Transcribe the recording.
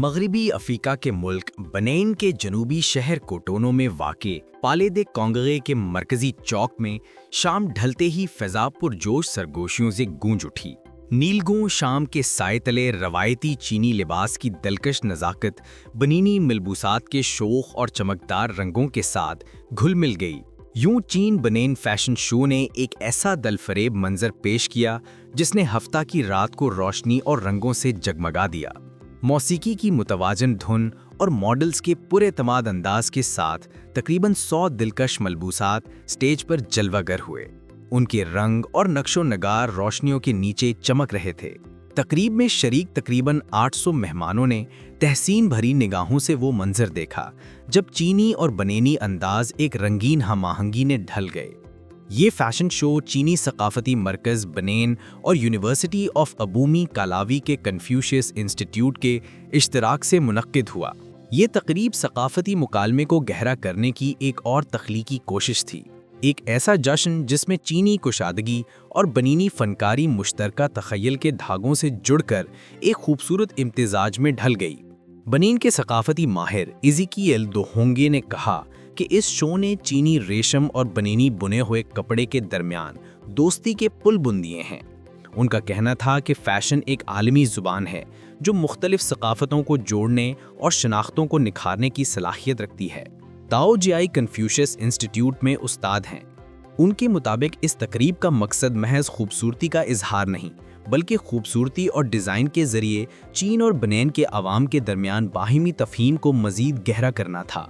مغربی افریقہ کے ملک بنین کے جنوبی شہر کوٹونو میں واقع پالے دے کانگرے کے مرکزی چوک میں شام ڈھلتے ہی فضا پرجوش سرگوشیوں سے گونج اٹھی۔ نیلگوں شام کے سائے تلے روایتی چینی لباس کی دلکش نزاکت بنینی ملبوسات کے شوخ اور چمکدار رنگوں کے ساتھ گھل مل گئی۔ یوں چین بنین فیشن شو نے ایک ایسا دلفریب منظر پیش کیا جس نے ہفتہ کی رات کو روشنی اور رنگوں سے جگمگا دیا۔ موسیقی کی متوازن دھن اور ماڈلز کے پر اعتماد انداز کے ساتھ تقریباً 100 دلکش ملبوسات سٹیج پر جلوہ گر ہوئے۔ ان کے رنگ اور نقش و نگار روشنیوں کے نیچے چمک رہے تھے۔ تقریب میں شریک تقریباً 800 مہمانوں نے تحسین بھری نگاہوں سے وہ منظر دیکھا جب چینی اور بنینی انداز ایک رنگین ہم آہنگی نے ڈھل گئے۔ یہ فیشن شو چینی ثقافتی مرکز بنین اور یونیورسٹی آف ابومی کالاوی کے کنفیوشس انسٹیٹیوٹ کے اشتراک سے منعقد ہوا۔ یہ تقریب ثقافتی مکالمے کو گہرا کرنے کی ایک اور تخلیقی کوشش تھی، ایک ایسا جشن جس میں چینی کشادگی اور بنینی فنکاری مشترکہ تخیل کے دھاگوں سے جڑ کر ایک خوبصورت امتزاج میں ڈھل گئی۔ بنین کے ثقافتی ماہر ایزیکیل دوہونگے نے کہا کہ اس شو نے چینی ریشم اور بنینی بنے ہوئے کپڑے کے درمیان دوستی کے پل بن دیے ہیں۔ ان کا کہنا تھا کہ فیشن ایک عالمی زبان ہے جو مختلف ثقافتوں کو جوڑنے اور شناختوں کو نکھارنے کی صلاحیت رکھتی ہے۔ تاؤ جیائی کنفیوشس انسٹیٹیوٹ میں استاد ہیں۔ ان کے مطابق اس تقریب کا مقصد محض خوبصورتی کا اظہار نہیں، بلکہ خوبصورتی اور ڈیزائن کے ذریعے چین اور بنین کے عوام کے درمیان باہمی تفہیم کو مزید گہرا کرنا تھا۔